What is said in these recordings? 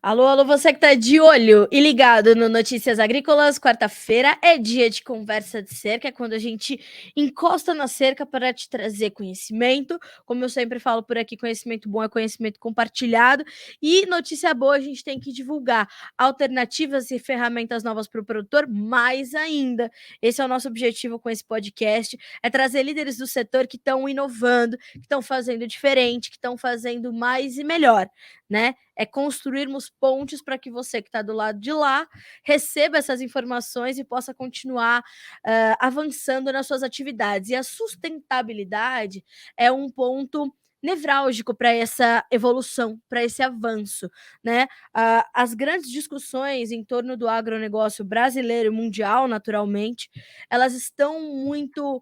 Alô, alô, você que tá de olho e ligado no Notícias Agrícolas. Quarta-feira é dia de conversa de cerca, é quando a gente encosta na cerca para te trazer conhecimento. Como eu sempre falo por aqui, conhecimento bom é conhecimento compartilhado. E notícia boa, a gente tem que divulgar alternativas e ferramentas novas para o produtor, mais ainda. Esse é o nosso objetivo com esse podcast, é trazer líderes do setor que estão inovando, que estão fazendo diferente, que estão fazendo mais e melhor, né? É construirmos pontes para que você que está do lado de lá receba essas informações e possa continuar avançando nas suas atividades. E a sustentabilidade é um ponto nevrálgico para essa evolução, para esse avanço, né? As grandes discussões em torno do agronegócio brasileiro e mundial, naturalmente, elas estão muito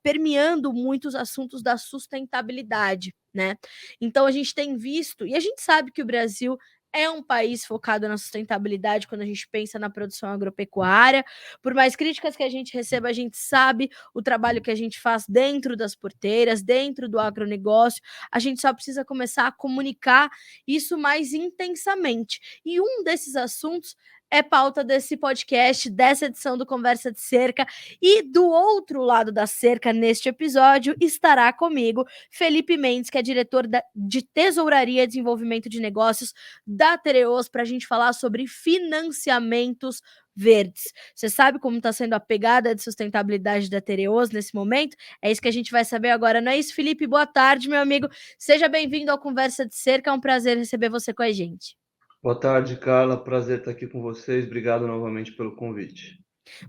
permeando muitos assuntos da sustentabilidade, né? Então a gente tem visto, e a gente sabe que o Brasil é um país focado na sustentabilidade quando a gente pensa na produção agropecuária. Por mais críticas que a gente receba, a gente sabe o trabalho que a gente faz dentro das porteiras, dentro do agronegócio. A gente só precisa começar a comunicar isso mais intensamente. E um desses assuntos é pauta desse podcast, dessa edição do Conversa de Cerca. E do outro lado da cerca, neste episódio, estará comigo Felipe Mendes, que é diretor de Tesouraria e Desenvolvimento de Negócios da Tereos, para a gente falar sobre financiamentos verdes. Você sabe como está sendo a pegada de sustentabilidade da Tereos nesse momento? É isso que a gente vai saber agora, não é isso, Felipe? Boa tarde, meu amigo. Seja bem-vindo ao Conversa de Cerca, é um prazer receber você com a gente. Boa tarde, Carla. Prazer estar aqui com vocês. Obrigado novamente pelo convite.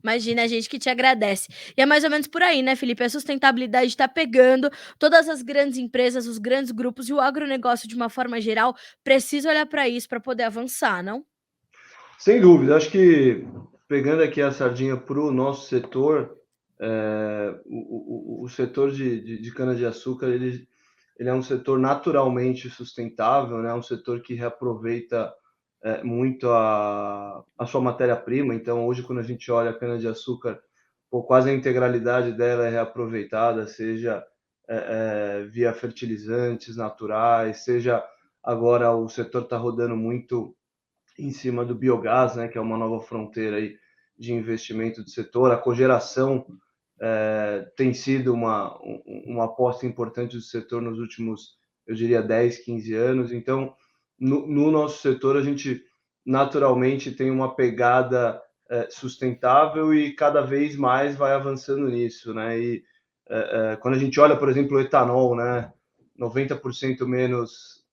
Imagina, a gente que te agradece. E é mais ou menos por aí, né, Felipe? A sustentabilidade está pegando todas as grandes empresas, os grandes grupos e o agronegócio, de uma forma geral, precisa olhar para isso para poder avançar, não? Sem dúvida, acho que pegando aqui a sardinha para o nosso setor, o setor de cana-de-açúcar ele é um setor naturalmente sustentável, né? Um setor que reaproveita muito a sua matéria-prima. Então, hoje, quando a gente olha a cana-de-açúcar, quase a integralidade dela é reaproveitada, seja via fertilizantes naturais, seja agora o setor está rodando muito em cima do biogás, né, que é uma nova fronteira aí de investimento do setor. A cogeração tem sido uma aposta importante do setor nos últimos, eu diria, 10, 15 anos. Então, no nosso setor, a gente naturalmente tem uma pegada sustentável e cada vez mais vai avançando nisso, né? E quando a gente olha, por exemplo, o etanol, né, 90% menos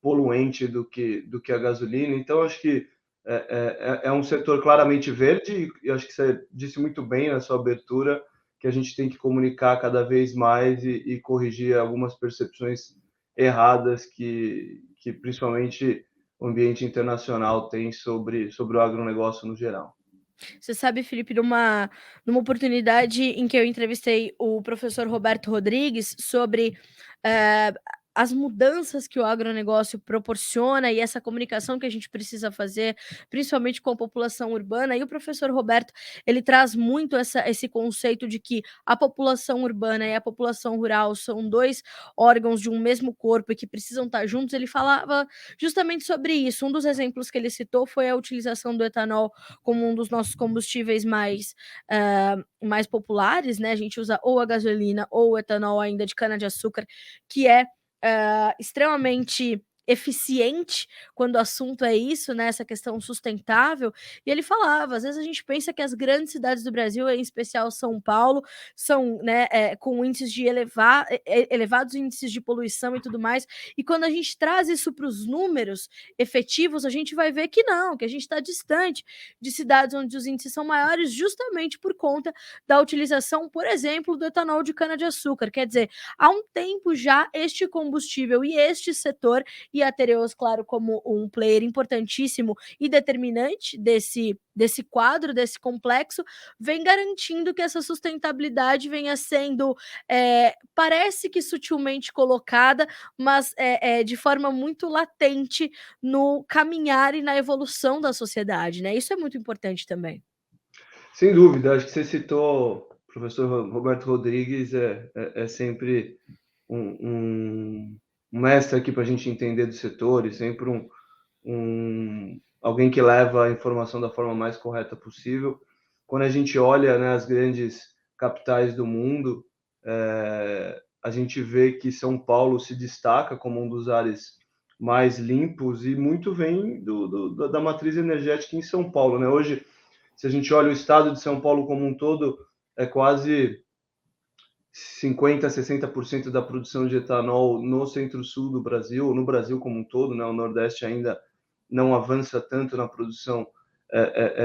poluente do que a gasolina. Então, acho que é um setor claramente verde e acho que você disse muito bem na sua abertura que a gente tem que comunicar cada vez mais e corrigir algumas percepções erradas que principalmente o ambiente internacional tem sobre o agronegócio no geral. Você sabe, Felipe, numa oportunidade em que eu entrevistei o professor Roberto Rodrigues sobre eh, as mudanças que o agronegócio proporciona e essa comunicação que a gente precisa fazer, principalmente com a população urbana. E o professor Roberto, ele traz muito esse conceito de que a população urbana e a população rural são dois órgãos de um mesmo corpo e que precisam estar juntos. Ele falava justamente sobre isso. Um dos exemplos que ele citou foi a utilização do etanol como um dos nossos combustíveis mais populares, né? A gente usa ou a gasolina ou o etanol ainda de cana-de-açúcar, que é extremamente eficiente quando o assunto é isso, né? Essa questão sustentável. E ele falava, às vezes a gente pensa que as grandes cidades do Brasil, em especial São Paulo, são, né, com índices de elevados índices de poluição e tudo mais. E quando a gente traz isso para os números efetivos, a gente vai ver que não, que a gente está distante de cidades onde os índices são maiores, justamente por conta da utilização, por exemplo, do etanol de cana-de-açúcar. Quer dizer, há um tempo já este combustível e este setor, e a Tereos, claro, como um player importantíssimo e determinante desse quadro, desse complexo, vem garantindo que essa sustentabilidade venha sendo, parece que sutilmente colocada, mas de forma muito latente no caminhar e na evolução da sociedade, né? Isso é muito importante também. Sem dúvida, acho que você citou o professor Roberto Rodrigues, é sempre um mestre aqui para a gente entender do setor e sempre alguém que leva a informação da forma mais correta possível. Quando a gente olha, né, as grandes capitais do mundo, a gente vê que São Paulo se destaca como um dos ares mais limpos, e muito vem da matriz energética em São Paulo, né? Hoje, se a gente olha o estado de São Paulo como um todo, é quase 50% a 60% da produção de etanol no centro-sul do Brasil, no Brasil como um todo, né? O Nordeste ainda não avança tanto na produção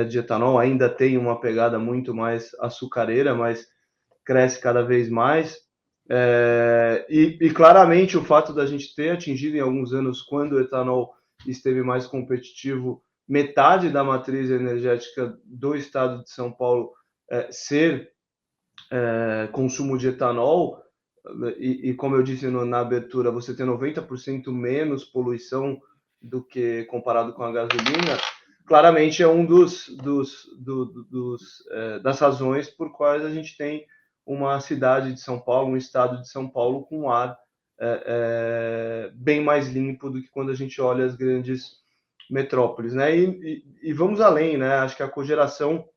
de etanol, ainda tem uma pegada muito mais açucareira, mas cresce cada vez mais. E claramente o fato da gente ter atingido em alguns anos, quando o etanol esteve mais competitivo, metade da matriz energética do estado de São Paulo ser consumo de etanol, e como eu disse na abertura, você ter 90% menos poluição do que comparado com a gasolina, claramente é um das razões por quais a gente tem uma cidade de São Paulo, um estado de São Paulo com um ar bem mais limpo do que quando a gente olha as grandes metrópoles, né? E vamos além, né? Acho que a cogeração,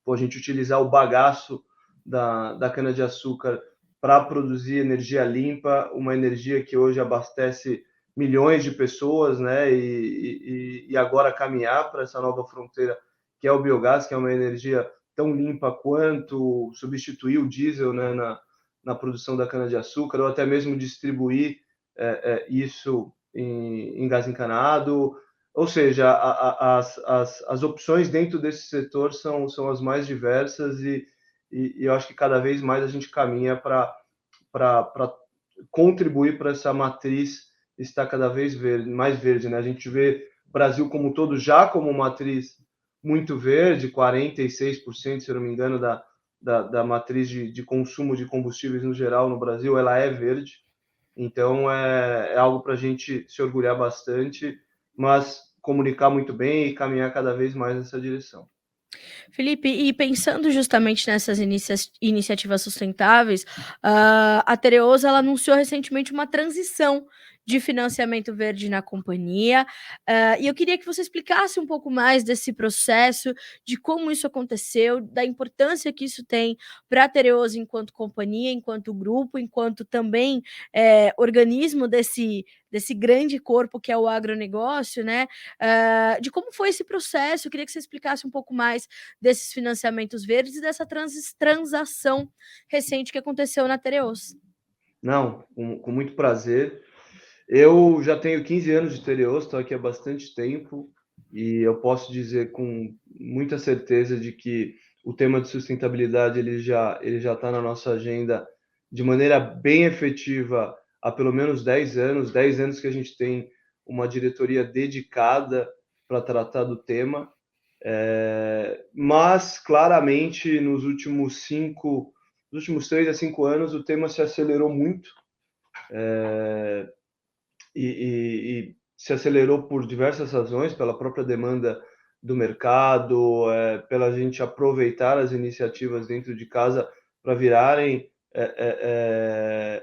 a gente utilizar o bagaço da cana-de-açúcar para produzir energia limpa, uma energia que hoje abastece milhões de pessoas, né? E agora caminhar para essa nova fronteira, que é o biogás, que é uma energia tão limpa quanto substituir o diesel, né, na produção da cana-de-açúcar, ou até mesmo distribuir isso em gás encanado. Ou seja, as opções dentro desse setor são as mais diversas, e eu acho que cada vez mais a gente caminha para contribuir para essa matriz estar cada vez mais verde, né? A gente vê o Brasil como um todo já como matriz muito verde, 46%, se eu não me engano, da matriz de consumo de combustíveis no geral no Brasil, ela é verde. Então, é algo para a gente se orgulhar bastante, mas comunicar muito bem e caminhar cada vez mais nessa direção. Felipe, e pensando justamente nessas iniciativas sustentáveis, a Tereos ela anunciou recentemente uma transição de financiamento verde na companhia, e eu queria que você explicasse um pouco mais desse processo, de como isso aconteceu, da importância que isso tem para a Tereos enquanto companhia, enquanto grupo, enquanto também organismo desse grande corpo que é o agronegócio, né? De como foi esse processo. Eu queria que você explicasse um pouco mais desses financiamentos verdes e dessa transação recente que aconteceu na Tereos. Não, com muito prazer. Eu já tenho 15 anos de Tereos, estou aqui há bastante tempo, e eu posso dizer com muita certeza de que o tema de sustentabilidade ele já está na nossa agenda de maneira bem efetiva há pelo menos 10 anos, 10 anos que a gente tem uma diretoria dedicada para tratar do tema. Mas claramente nos últimos 3 a 5 anos o tema se acelerou muito, e se acelerou por diversas razões, pela própria demanda do mercado, pela gente aproveitar as iniciativas dentro de casa para virarem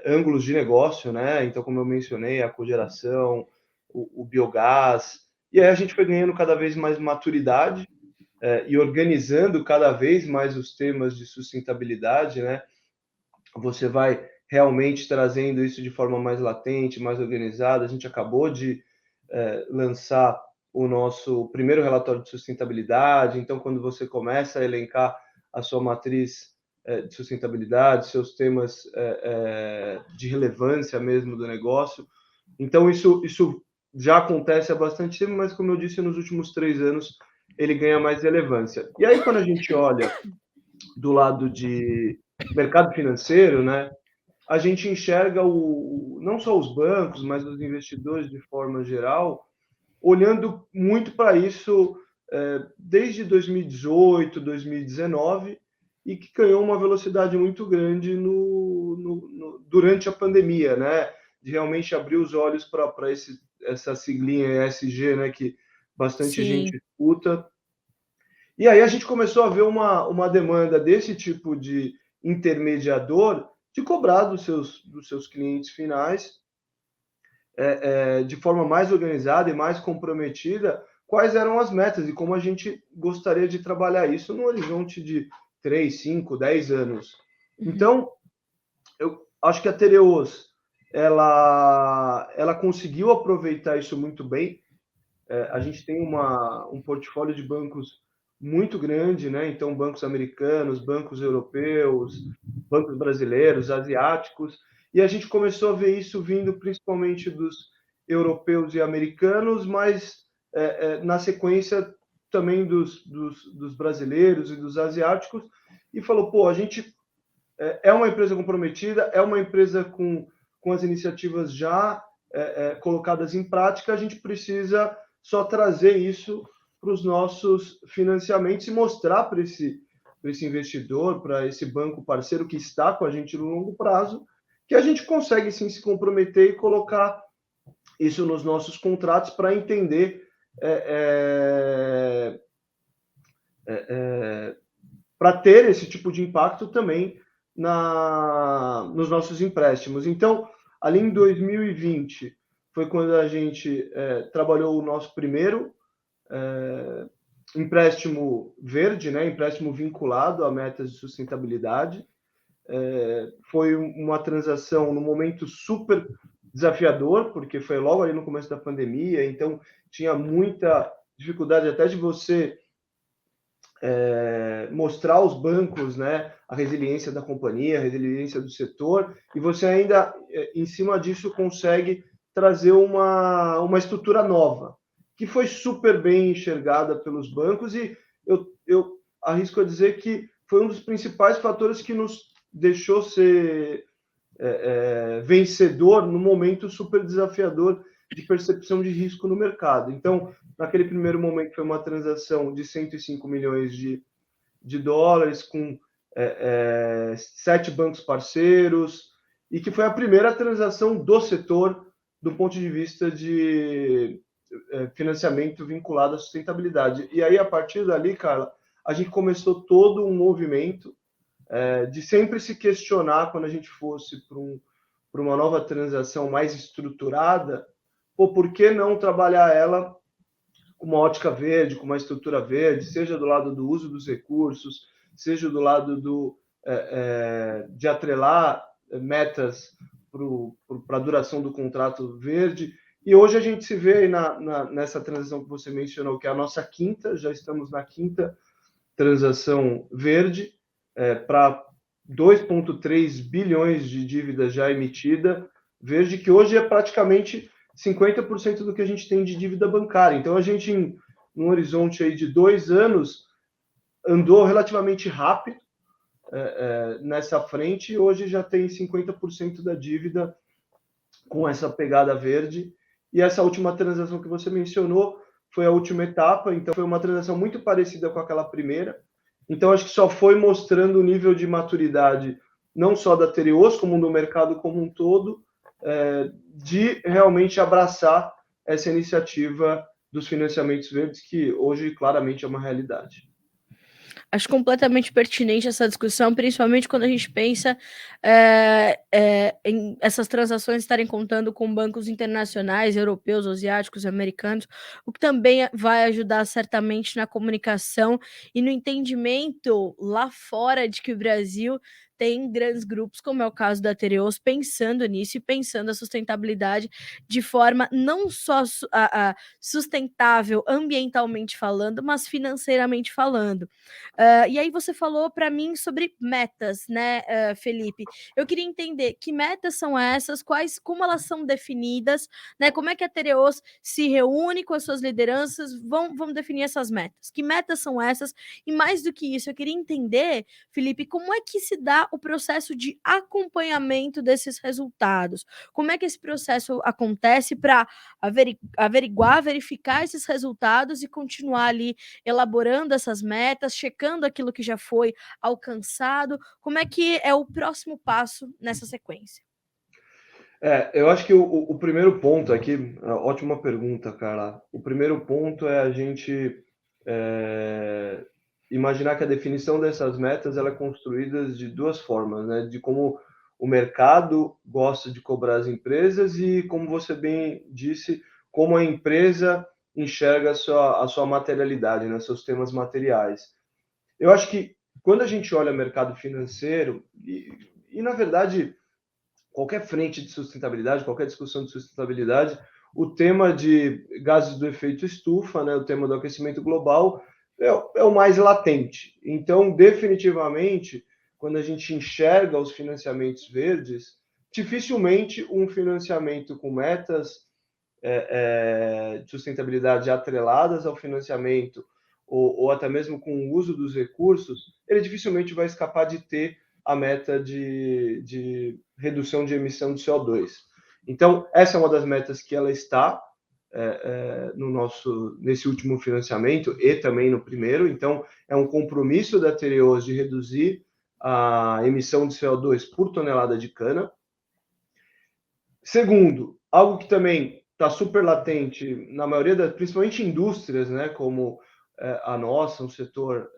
ângulos de negócio, né? Então, como eu mencionei, a cogeração, o biogás, e aí a gente foi ganhando cada vez mais maturidade e organizando cada vez mais os temas de sustentabilidade, né? Você vai realmente trazendo isso de forma mais latente, mais organizada. A gente acabou de lançar o nosso primeiro relatório de sustentabilidade. Então, quando você começa a elencar a sua matriz de sustentabilidade, seus temas de relevância mesmo do negócio, então isso já acontece há bastante tempo, mas como eu disse, nos últimos 3 anos ele ganha mais relevância. E aí, quando a gente olha do lado de mercado financeiro, né, a gente enxerga não só os bancos, mas os investidores de forma geral, olhando muito para isso desde 2018, 2019, e que ganhou uma velocidade muito grande durante a pandemia, né? De realmente abrir os olhos para essa siglinha ESG, né? Que bastante Sim. gente escuta. E aí a gente começou a ver uma demanda desse tipo de intermediador de cobrar dos seus clientes finais de forma mais organizada e mais comprometida quais eram as metas e como a gente gostaria de trabalhar isso no horizonte de 3, 5, 10 anos. Então, eu acho que a Tereos ela conseguiu aproveitar isso muito bem. A gente tem um portfólio de bancos muito grande, né? Então, bancos americanos, bancos europeus, bancos brasileiros, asiáticos, e a gente começou a ver isso vindo principalmente dos europeus e americanos, mas na sequência também dos brasileiros e dos asiáticos, e falou, pô, a gente é uma empresa comprometida, é uma empresa com as iniciativas já colocadas em prática, a gente precisa só trazer isso para os nossos financiamentos e mostrar para esse investidor, para esse banco parceiro que está com a gente no longo prazo, que a gente consegue sim se comprometer e colocar isso nos nossos contratos para entender para ter esse tipo de impacto também nos nossos empréstimos. Então, ali em 2020, foi quando a gente trabalhou o nosso primeiro empréstimo verde, né? Empréstimo vinculado a metas de sustentabilidade. Foi uma transação no momento super desafiador, porque foi logo ali no começo da pandemia, então tinha muita dificuldade até de você mostrar aos bancos, né, a resiliência da companhia, a resiliência do setor, e você ainda, em cima disso, consegue trazer uma estrutura nova, que foi super bem enxergada pelos bancos, e eu arrisco a dizer que foi um dos principais fatores que nos deixou ser vencedor no momento super desafiador de percepção de risco no mercado. Então, naquele primeiro momento, foi uma transação de 105 milhões de dólares, com 7 bancos parceiros, e que foi a primeira transação do setor do ponto de vista de financiamento vinculado à sustentabilidade. E aí, a partir dali, Carla, a gente começou todo um movimento de sempre se questionar quando a gente fosse para uma nova transação mais estruturada, por que não trabalhar ela com uma ótica verde, com uma estrutura verde, seja do lado do uso dos recursos, seja do lado de atrelar metas para a duração do contrato verde. E hoje a gente se vê aí nessa transação que você mencionou, que é a nossa quinta, já estamos na quinta transação verde, para 2,3 bilhões de dívida já emitida, verde, que hoje é praticamente 50% do que a gente tem de dívida bancária. Então, a gente, num horizonte aí de 2 anos, andou relativamente rápido nessa frente, e hoje já tem 50% da dívida com essa pegada verde. E essa última transação que você mencionou foi a última etapa, então foi uma transação muito parecida com aquela primeira. Então, acho que só foi mostrando o nível de maturidade, não só da Tereos, como do mercado como um todo, de realmente abraçar essa iniciativa dos financiamentos verdes, que hoje claramente é uma realidade. Acho completamente pertinente essa discussão, principalmente quando a gente pensa em essas transações estarem contando com bancos internacionais, europeus, asiáticos, americanos, o que também vai ajudar certamente na comunicação e no entendimento lá fora de que o Brasil tem grandes grupos, como é o caso da Tereos, pensando nisso e pensando a sustentabilidade de forma não só sustentável ambientalmente falando, mas financeiramente falando. E aí você falou para mim sobre metas, né, Felipe? Eu queria entender que metas são essas, como elas são definidas, né? Como é que a Tereos se reúne com as suas lideranças, vão definir essas metas? Que metas são essas? E mais do que isso, eu queria entender, Felipe, como é que se dá o processo de acompanhamento desses resultados? Como é que esse processo acontece para averiguar, verificar esses resultados e continuar ali elaborando essas metas, checando aquilo que já foi alcançado? Como é que é o próximo passo nessa sequência? Eu acho que o primeiro ponto aqui, ótima pergunta, Carla. O primeiro ponto é a gente imaginar que a definição dessas metas ela é construída de duas formas, né? De como o mercado gosta de cobrar as empresas e, como você bem disse, como a empresa enxerga a sua materialidade, né, seus temas materiais. Eu acho que quando a gente olha o mercado financeiro, na verdade, qualquer frente de sustentabilidade, qualquer discussão de sustentabilidade, o tema de gases do efeito estufa, né, o tema do aquecimento global, é o mais latente. Então, definitivamente, quando a gente enxerga os financiamentos verdes, dificilmente um financiamento com metas de sustentabilidade atreladas ao financiamento ou até mesmo com o uso dos recursos, ele dificilmente vai escapar de ter a meta de redução de emissão de CO2. Então, essa é uma das metas que ela está nesse último financiamento e também no primeiro. Então, é um compromisso da Tereos de reduzir a emissão de CO2 por tonelada de cana. Segundo, algo que também está super latente na maioria principalmente indústrias, né, como a nossa, um setor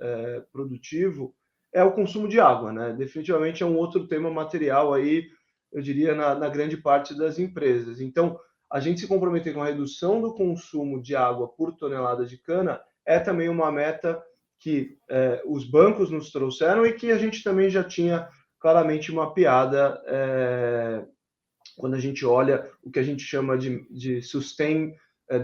produtivo, é o consumo de água, né? Definitivamente é um outro tema material aí, eu diria, na grande parte das empresas. Então, a gente se comprometer com a redução do consumo de água por tonelada de cana é também uma meta que os bancos nos trouxeram e que a gente também já tinha claramente mapeada quando a gente olha o que a gente chama de Sustain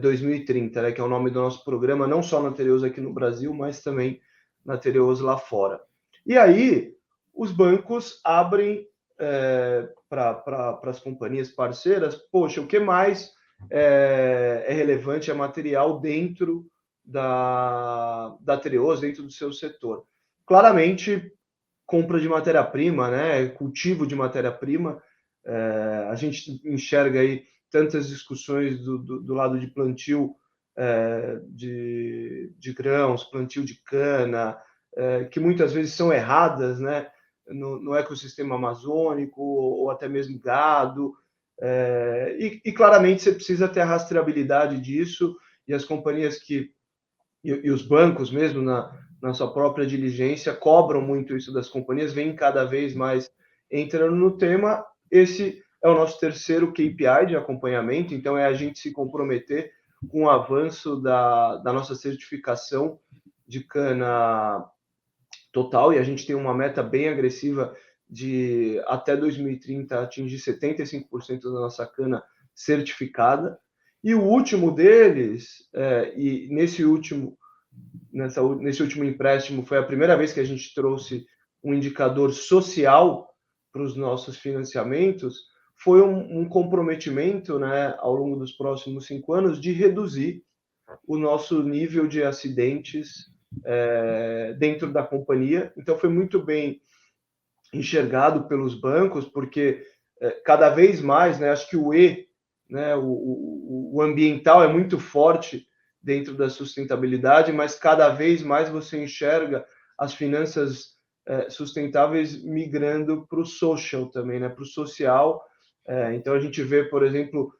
2030, né, que é o nome do nosso programa, não só na Tereos aqui no Brasil, mas também na Tereos lá fora. E aí, os bancos abrem para as companhias parceiras, poxa, o que mais é relevante, é material dentro da Tereos, dentro do seu setor. Claramente, compra de matéria-prima, né, cultivo de matéria-prima, a gente enxerga aí tantas discussões do lado de plantio de grãos, plantio de cana, que muitas vezes são erradas, né, no ecossistema amazônico ou até mesmo gado. E claramente você precisa ter a rastreabilidade disso e as companhias e os bancos mesmo na sua própria diligência cobram muito isso das companhias, vem cada vez mais entrando no tema. Esse é o nosso terceiro KPI de acompanhamento, então é a gente se comprometer com o avanço da nossa certificação de cana total, e a gente tem uma meta bem agressiva de até 2030 atingir 75% da nossa cana certificada. E o último deles, e nesse último empréstimo, foi a primeira vez que a gente trouxe um indicador social para os nossos financiamentos, foi um comprometimento, né, ao longo dos próximos 5 anos, de reduzir o nosso nível de acidentes dentro da companhia. Então, foi muito bem enxergado pelos bancos, porque cada vez mais, né, acho que o E, né, o ambiental é muito forte dentro da sustentabilidade, mas cada vez mais você enxerga as finanças sustentáveis migrando para o social também, né, para o social. Então, a gente vê, por exemplo,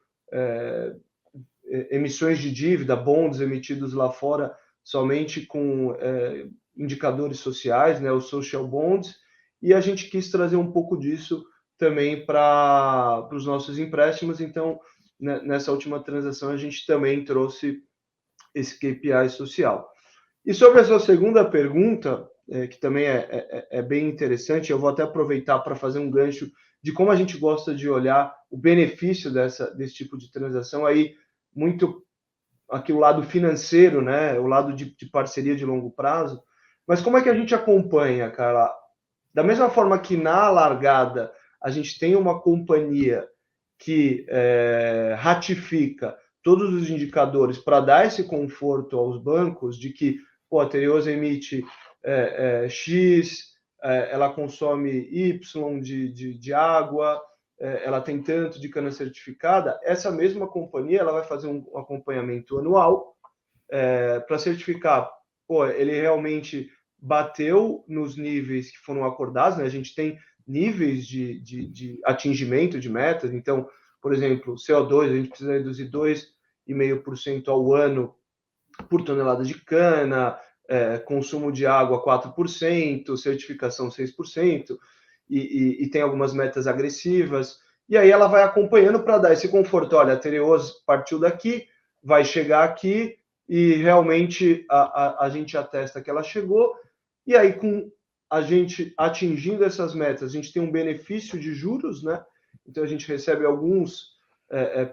emissões de dívida, bonds emitidos lá fora somente com indicadores sociais, né, os social bonds, e a gente quis trazer um pouco disso também para os nossos empréstimos. Então, nessa última transação, a gente também trouxe esse KPI social. E sobre a sua segunda pergunta, que também é bem interessante, eu vou até aproveitar para fazer um gancho de como a gente gosta de olhar o benefício desse tipo de transação, aí muito aqui o lado financeiro, né, o lado de parceria de longo prazo, mas como é que a gente acompanha, cara? Da mesma forma que na largada a gente tem uma companhia que ratifica todos os indicadores para dar esse conforto aos bancos de que a Tereos emite X, ela consome Y de água, ela tem tanto de cana certificada, essa mesma companhia ela vai fazer um acompanhamento anual para certificar, ele realmente bateu nos níveis que foram acordados, né? A gente tem níveis de atingimento de metas, então, por exemplo, CO2, a gente precisa reduzir 2,5% ao ano por tonelada de cana, consumo de água 4%, certificação 6%. e tem algumas metas agressivas, e aí ela vai acompanhando para dar esse conforto. Olha, a Tereos partiu daqui, vai chegar aqui, e realmente a gente atesta que ela chegou, e aí com a gente atingindo essas metas, a gente tem um benefício de juros, né? Então a gente recebe alguns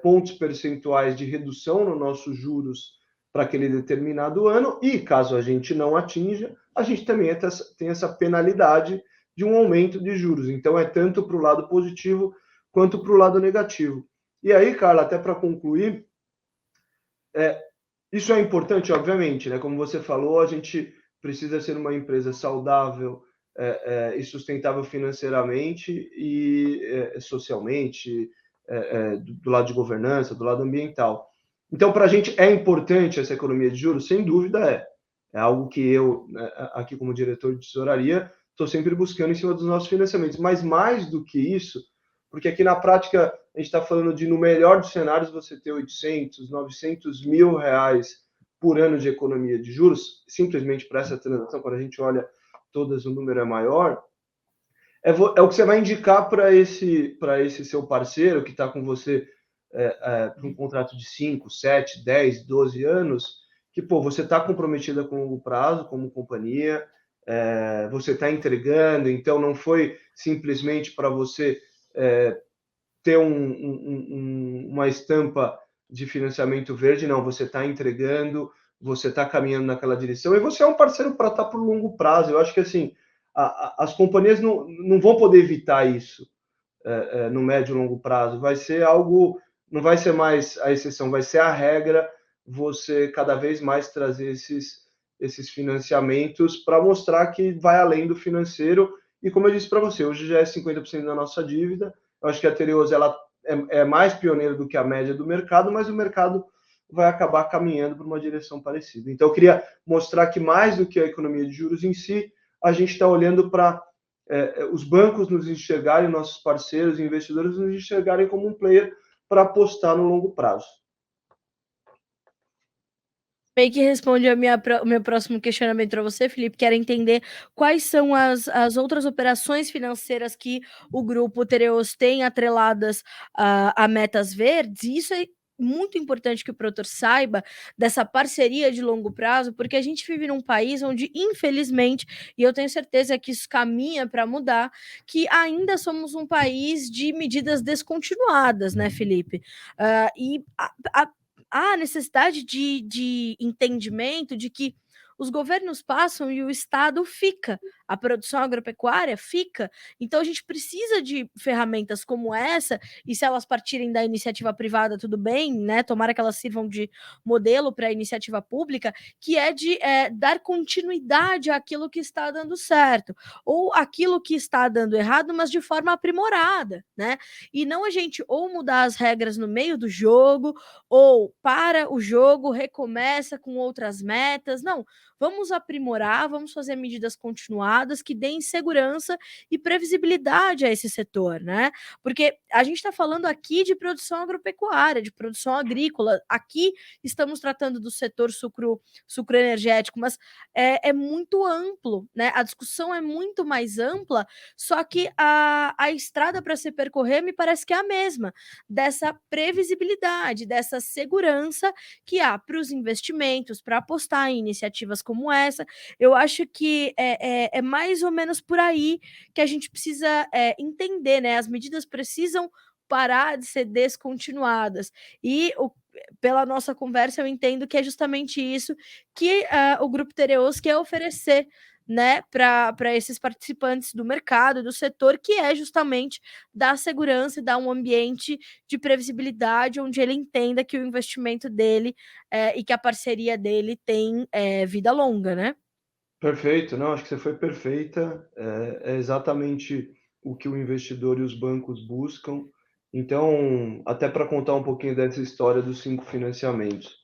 pontos percentuais de redução no nossos juros para aquele determinado ano, e caso a gente não atinja, a gente também tem essa penalidade de um aumento de juros. Então é tanto para o lado positivo quanto para o lado negativo. E aí, Carla, até para concluir, isso é importante, obviamente, né? Como você falou, a gente precisa ser uma empresa saudável e sustentável financeiramente e socialmente, do lado de governança, do lado ambiental. Então, para a gente é importante essa economia de juros? Sem dúvida é. É algo que eu, aqui como diretor de tesouraria, estou sempre buscando em cima dos nossos financiamentos. Mas mais do que isso, porque aqui na prática a gente está falando de, no melhor dos cenários, você ter 800, 900 mil reais por ano de economia de juros, simplesmente para essa transação, quando a gente olha todas, o número é maior, é o que você vai indicar para esse seu parceiro que está com você para um contrato de 5, 7, 10, 12 anos, que pô, você está comprometida com o longo prazo, como companhia, você está entregando, então não foi simplesmente para você ter uma estampa de financiamento verde, não, você está entregando, você está caminhando naquela direção, e você é um parceiro para estar por longo prazo. Eu acho que assim, as companhias não vão poder evitar isso no médio e longo prazo. Vai ser algo, não vai ser mais a exceção, vai ser a regra, você cada vez mais trazer esses financiamentos para mostrar que vai além do financeiro. E como eu disse para você, hoje já é 50% da nossa dívida. Eu acho que a Tereos ela é mais pioneira do que a média do mercado, mas o mercado vai acabar caminhando para uma direção parecida. Então, eu queria mostrar que mais do que a economia de juros em si, a gente está olhando para os bancos nos enxergarem, nossos parceiros e investidores nos enxergarem como um player para apostar no longo prazo. Meio que responde o meu próximo questionamento para você, Felipe, que era entender quais são as outras operações financeiras que o grupo Tereos tem atreladas a metas verdes. E isso é muito importante que o produtor saiba dessa parceria de longo prazo, porque a gente vive num país onde, infelizmente, e eu tenho certeza que isso caminha para mudar, que ainda somos um país de medidas descontinuadas, né, Felipe? Há necessidade de entendimento de que os governos passam e o Estado fica, a produção agropecuária fica. Então a gente precisa de ferramentas como essa, e se elas partirem da iniciativa privada, tudo bem, né? Tomara que elas sirvam de modelo para a iniciativa pública, que é de dar continuidade àquilo que está dando certo, ou aquilo que está dando errado, mas de forma aprimorada, né? E não a gente ou mudar as regras no meio do jogo, ou para o jogo, recomeça com outras metas. Não, vamos aprimorar, vamos fazer medidas continuadas que deem segurança e previsibilidade a esse setor, né? Porque a gente está falando aqui de produção agropecuária, de produção agrícola. Aqui estamos tratando do setor sucroenergético, mas é muito amplo, né? A discussão é muito mais ampla, só que a estrada para se percorrer me parece que é a mesma, dessa previsibilidade, dessa segurança que há para os investimentos, para apostar em iniciativas como essa. Eu acho que é mais ou menos por aí que a gente precisa entender, né? As medidas precisam parar de ser descontinuadas. E pela nossa conversa, eu entendo que é justamente isso que o Grupo Tereos quer oferecer, né, para esses participantes do mercado, do setor, que é justamente dar segurança e dar um ambiente de previsibilidade, onde ele entenda que o investimento dele e que a parceria dele tem vida longa, né? Perfeito, não, acho que você foi perfeita. É exatamente o que o investidor e os bancos buscam. Então, até para contar um pouquinho dessa história dos 5 financiamentos.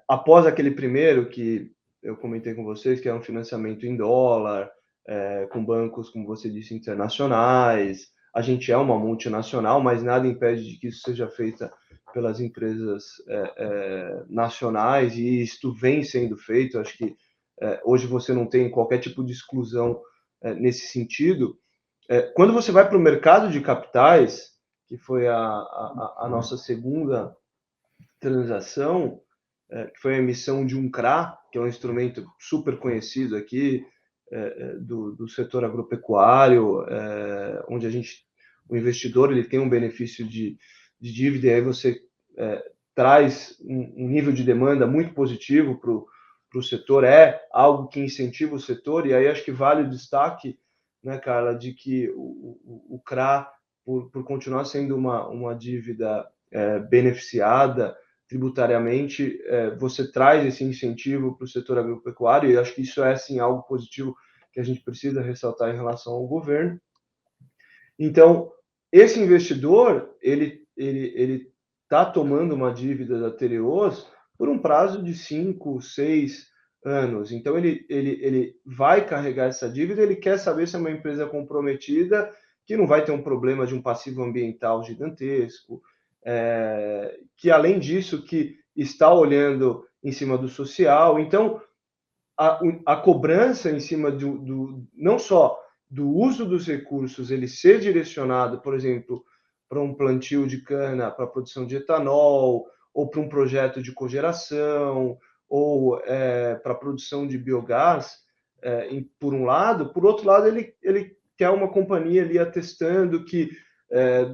Após aquele primeiro que eu comentei com vocês, que é um financiamento em dólar, com bancos, como você disse, internacionais. A gente é uma multinacional, mas nada impede de que isso seja feito pelas empresas nacionais, e isto vem sendo feito. Acho que hoje você não tem qualquer tipo de exclusão nesse sentido. Quando você vai para o mercado de capitais, que foi a nossa segunda transação, que foi a emissão de um CRA, que é um instrumento super conhecido aqui do setor agropecuário, onde o investidor ele tem um benefício de dívida, e aí você traz um nível de demanda muito positivo para o setor, é algo que incentiva o setor, e aí acho que vale o destaque, né, Carla, de que o CRA, por continuar sendo uma dívida beneficiada tributariamente, você traz esse incentivo para o setor agropecuário, e acho que isso é, sim, algo positivo que a gente precisa ressaltar em relação ao governo. Então, esse investidor, ele está tomando uma dívida da Tereos por um prazo de 5, 6 anos. Então, ele vai carregar essa dívida, ele quer saber se é uma empresa comprometida, que não vai ter um problema de um passivo ambiental gigantesco, que, além disso, que está olhando em cima do social. Então, a cobrança em cima não só do uso dos recursos, ele ser direcionado, por exemplo, para um plantio de cana, para a produção de etanol, ou para um projeto de cogeração, ou para a produção de biogás, por um lado. Por outro lado, ele quer uma companhia ali atestando que,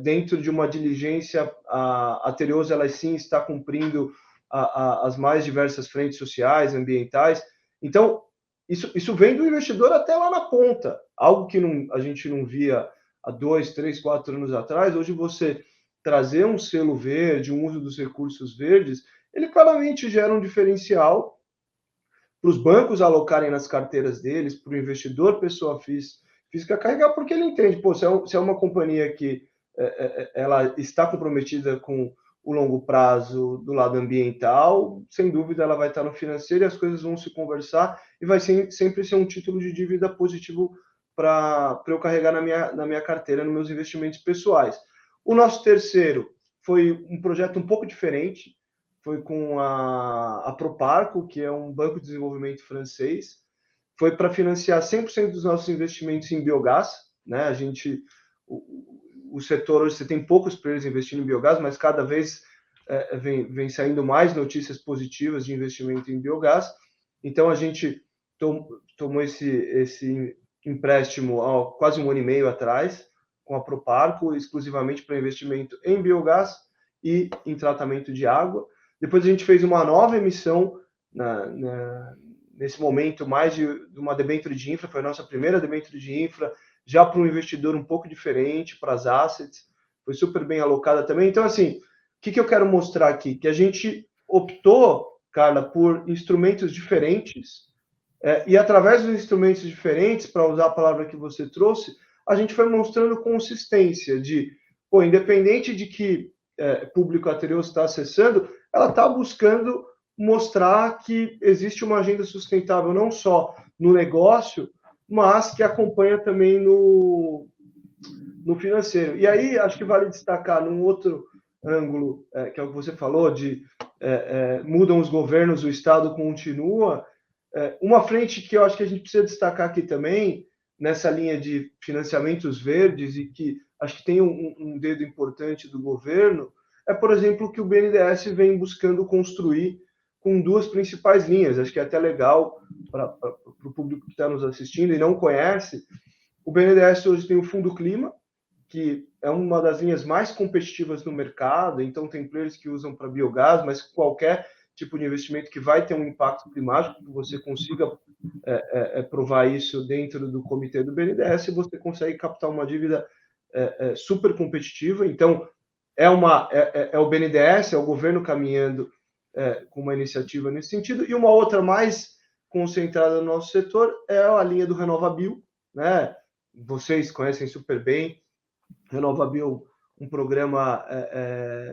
dentro de uma diligência, a Tereos, ela sim está cumprindo as mais diversas frentes sociais, ambientais. Então, isso vem do investidor até lá na ponta, algo que a gente não via há 2, 3, 4 anos atrás. Hoje, você trazer um selo verde, um uso dos recursos verdes, ele claramente gera um diferencial para os bancos alocarem nas carteiras deles, para o investidor, pessoa física, carregar, porque ele entende, se é uma companhia que ela está comprometida com o longo prazo do lado ambiental, sem dúvida ela vai estar no financeiro e as coisas vão se conversar, e vai sempre ser um título de dívida positivo para eu carregar na minha carteira, nos meus investimentos pessoais. O nosso terceiro foi um projeto um pouco diferente, foi com a Proparco, que é um banco de desenvolvimento francês. Foi para financiar 100% dos nossos investimentos em biogás, né? O setor hoje, você tem poucos players investindo em biogás, mas cada vez vem saindo mais notícias positivas de investimento em biogás. Então, a gente tomou esse empréstimo há quase 1 ano e meio atrás, com a Proparco, exclusivamente para investimento em biogás e em tratamento de água. Depois a gente fez uma nova emissão, nesse momento, mais de uma debênture de infra, foi a nossa primeira debênture de infra, já para um investidor um pouco diferente, para as assets, foi super bem alocada também. Então, assim, o que eu quero mostrar aqui? Que a gente optou, Carla, por instrumentos diferentes, e através dos instrumentos diferentes, para usar a palavra que você trouxe, a gente foi mostrando consistência independente de que público a Tereos está acessando, ela está buscando mostrar que existe uma agenda sustentável não só no negócio, mas que acompanha também no financeiro. E aí, acho que vale destacar num outro ângulo, que é o que você falou, mudam os governos, o Estado continua. Uma frente que eu acho que a gente precisa destacar aqui também, nessa linha de financiamentos verdes, e que acho que tem um dedo importante do governo, por exemplo, que o BNDES vem buscando construir com 2 principais linhas. Acho que é até legal para o público que está nos assistindo e não conhece. O BNDES hoje tem o Fundo Clima, que é uma das linhas mais competitivas no mercado, então tem players que usam para biogás, mas qualquer tipo de investimento que vai ter um impacto climático, que você consiga provar isso dentro do comitê do BNDES, você consegue captar uma dívida super competitiva. Então, é o BNDES, é o governo caminhando com uma iniciativa nesse sentido. E uma outra mais concentrada no nosso setor é a linha do RenovaBio, né? Vocês conhecem super bem. RenovaBio, um programa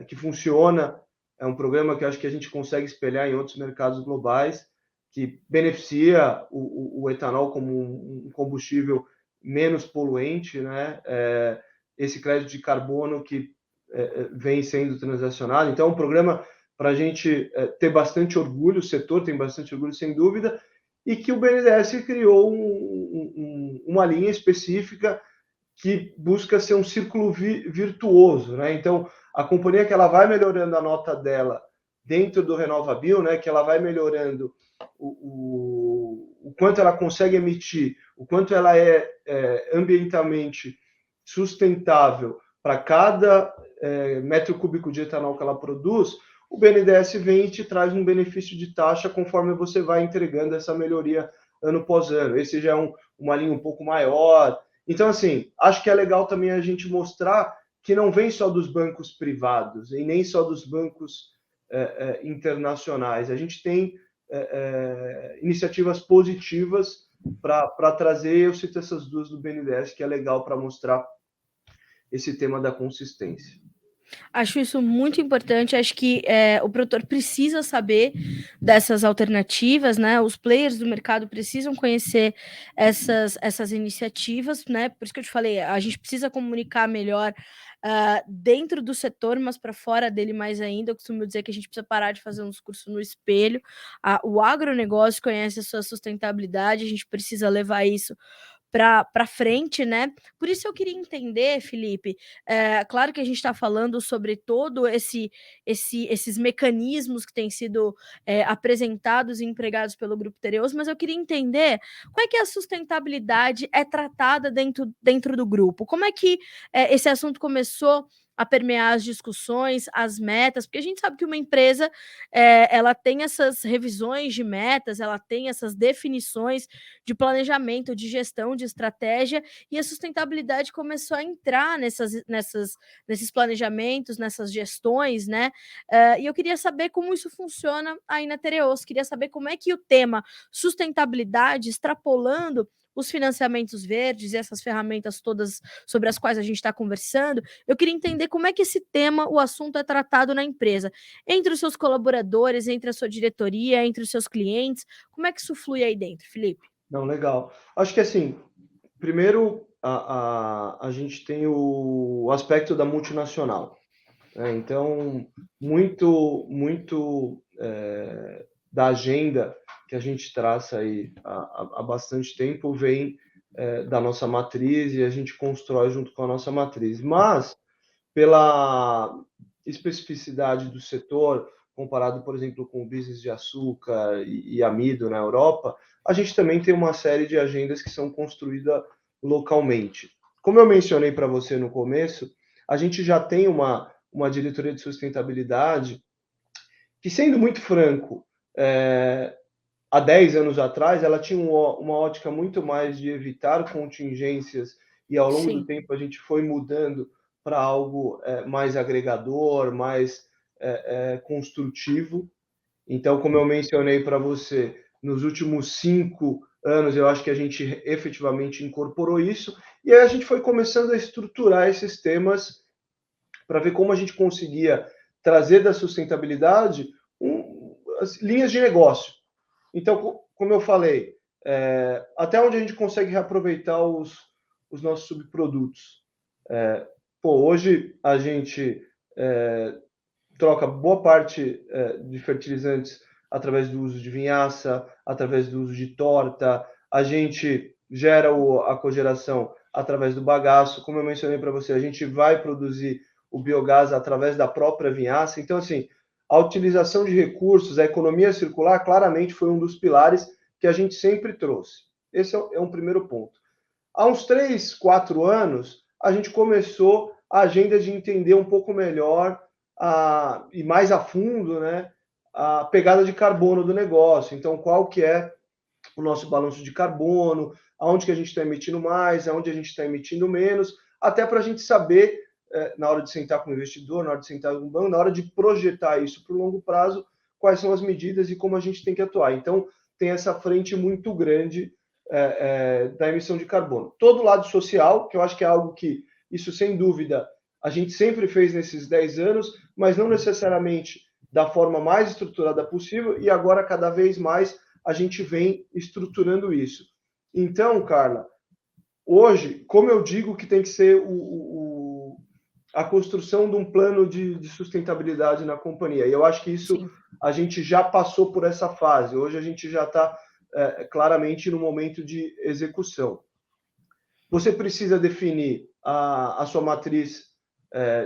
que funciona, é um programa que eu acho que a gente consegue espelhar em outros mercados globais, que beneficia o etanol como um combustível menos poluente, né? Esse crédito de carbono que vem sendo transacionado. Então, é um programa para a gente ter bastante orgulho, o setor tem bastante orgulho, sem dúvida. e que o BNDES criou uma linha específica que busca ser um círculo virtuoso, né? Então, a companhia que ela vai melhorando a nota dela dentro do RenovaBio, né? Que ela vai melhorando o quanto ela consegue emitir, o quanto ela é ambientalmente sustentável para cada metro cúbico de etanol que ela produz, o BNDES vem e te traz um benefício de taxa conforme você vai entregando essa melhoria ano após ano. Esse já é uma linha um pouco maior. Então, assim, acho que é legal também a gente mostrar que não vem só dos bancos privados e nem só dos bancos internacionais. A gente tem iniciativas positivas para trazer, eu cito essas duas do BNDES, que é legal para mostrar esse tema da consistência. Acho isso muito importante. Acho que o produtor precisa saber dessas alternativas, né? Os players do mercado precisam conhecer essas iniciativas, né? Por isso que eu te falei, a gente precisa comunicar melhor dentro do setor, mas para fora dele mais ainda. Eu costumo dizer que a gente precisa parar de fazer um discurso no espelho. O agronegócio conhece a sua sustentabilidade, a gente precisa levar isso para frente, né? Por isso eu queria entender, Felipe, claro que a gente está falando sobre todo esses mecanismos que têm sido apresentados e empregados pelo Grupo Tereos, mas eu queria entender como é que a sustentabilidade é tratada dentro do grupo, como é que esse assunto começou a permear as discussões, as metas, porque a gente sabe que uma empresa ela tem essas revisões de metas, ela tem essas definições de planejamento, de gestão, de estratégia, e a sustentabilidade começou a entrar nesses planejamentos, nessas gestões, né? E eu queria saber como isso funciona aí na Tereos, queria saber como é que o tema sustentabilidade, extrapolando os financiamentos verdes e essas ferramentas todas sobre as quais a gente está conversando, eu queria entender como é que esse tema, o assunto é tratado na empresa, entre os seus colaboradores, entre a sua diretoria, entre os seus clientes, como é que isso flui aí dentro, Felipe? Não, legal. Acho que assim, primeiro a gente tem o aspecto da multinacional, né? Então, muito da agenda que a gente traça aí há bastante tempo vem da nossa matriz e a gente constrói junto com a nossa matriz. Mas, pela especificidade do setor, comparado, por exemplo, com o business de açúcar e amido na Europa, a gente também tem uma série de agendas que são construídas localmente. Como eu mencionei para você no começo, a gente já tem uma diretoria de sustentabilidade que, sendo muito franco, há 10 anos atrás, ela tinha uma ótica muito mais de evitar contingências e, ao longo do tempo, a gente foi mudando para algo mais agregador, mais construtivo. Então, como eu mencionei para você, nos últimos 5 anos, eu acho que a gente efetivamente incorporou isso, e aí a gente foi começando a estruturar esses temas para ver como a gente conseguia trazer da sustentabilidade as linhas de negócio. Então, como eu falei, até onde a gente consegue reaproveitar os nossos subprodutos. Hoje a gente troca boa parte de fertilizantes através do uso de vinhaça, através do uso de torta, a gente gera a cogeração através do bagaço, como eu mencionei para você, a gente vai produzir o biogás através da própria vinhaça. Então, assim, a utilização de recursos, a economia circular, claramente foi um dos pilares que a gente sempre trouxe. Esse é um primeiro ponto. Há uns 3, 4 anos, a gente começou a agenda de entender um pouco melhor e mais a fundo, né, a pegada de carbono do negócio. Então, qual que é o nosso balanço de carbono, aonde que a gente está emitindo mais, aonde a gente está emitindo menos, até para a gente saber, na hora de sentar com o investidor, na hora de sentar com o banco, na hora de projetar isso para o longo prazo, quais são as medidas e como a gente tem que atuar. Então, tem essa frente muito grande da emissão de carbono. Todo o lado social, que eu acho que é algo que, isso sem dúvida, a gente sempre fez nesses 10 anos, mas não necessariamente da forma mais estruturada possível, e agora, cada vez mais, a gente vem estruturando isso. Então, Carla, hoje, como eu digo que tem que ser a construção de um plano de sustentabilidade na companhia, e eu acho que isso, a gente já passou por essa fase. Hoje a gente já está claramente no momento de execução. Você precisa definir a sua matriz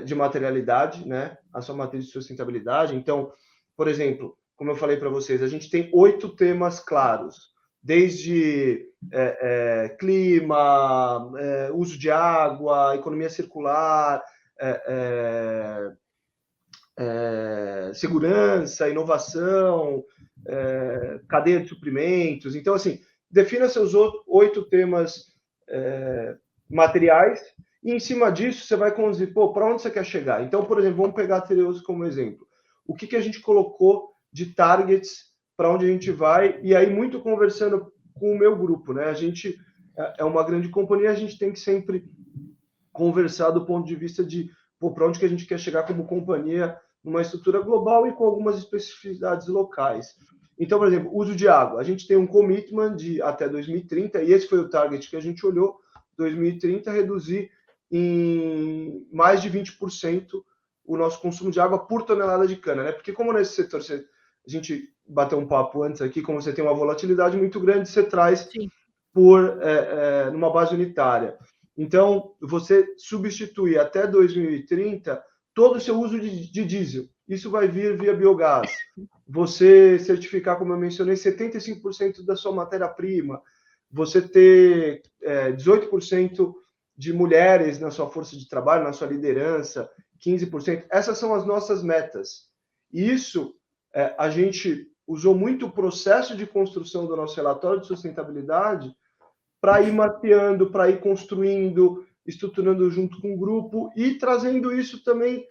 de materialidade, né? A sua matriz de sustentabilidade. Então, por exemplo, como eu falei para vocês, a gente tem 8 temas claros, desde clima, uso de água, economia circular, segurança, inovação, cadeia de suprimentos. Então, assim, defina seus 8 temas materiais e, em cima disso, você vai conduzir, para onde você quer chegar? Então, por exemplo, vamos pegar a Tereos como exemplo. O que a gente colocou de targets para onde a gente vai? E aí, muito conversando com o meu grupo, né? A gente é uma grande companhia, a gente tem que sempre conversar do ponto de vista de para onde que a gente quer chegar como companhia numa estrutura global e com algumas especificidades locais. Então, por exemplo, uso de água. A gente tem um commitment de até 2030, e esse foi o target que a gente olhou, 2030, reduzir em mais de 20% o nosso consumo de água por tonelada de cana, né? Porque como nesse setor, a gente bateu um papo antes aqui, como você tem uma volatilidade muito grande, você traz numa base unitária. Então, você substituir até 2030 todo o seu uso de diesel. Isso vai vir via biogás. Você certificar, como eu mencionei, 75% da sua matéria-prima. Você ter 18% de mulheres na sua força de trabalho, na sua liderança, 15%. Essas são as nossas metas. E isso, a gente usou muito o processo de construção do nosso relatório de sustentabilidade para ir mapeando, para ir construindo, estruturando junto com o grupo e trazendo isso também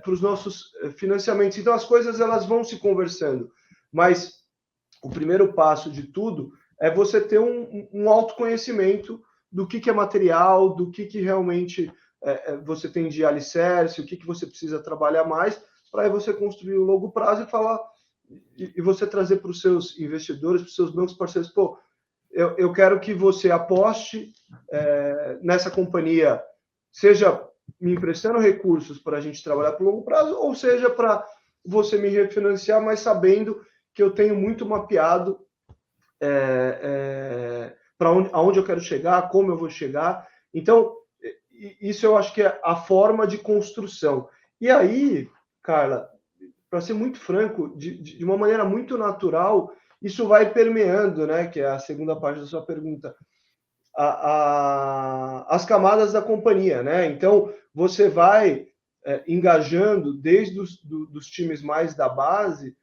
para os nossos financiamentos. Então, as coisas elas vão se conversando, mas o primeiro passo de tudo é você ter um autoconhecimento do que é material, do que realmente você tem de alicerce, o que você precisa trabalhar mais, para aí você construir o longo prazo e falar, e você trazer para os seus investidores, para os seus bancos parceiros, eu quero que você aposte nessa companhia, seja me emprestando recursos para a gente trabalhar por longo prazo, ou seja, para você me refinanciar, mas sabendo que eu tenho muito mapeado para aonde eu quero chegar, como eu vou chegar. Então, isso eu acho que é a forma de construção. E aí, Carla, para ser muito franco, de uma maneira muito natural, isso vai permeando, né? Que é a segunda parte da sua pergunta, as camadas da companhia, né? Então, você vai engajando desde dos times mais da base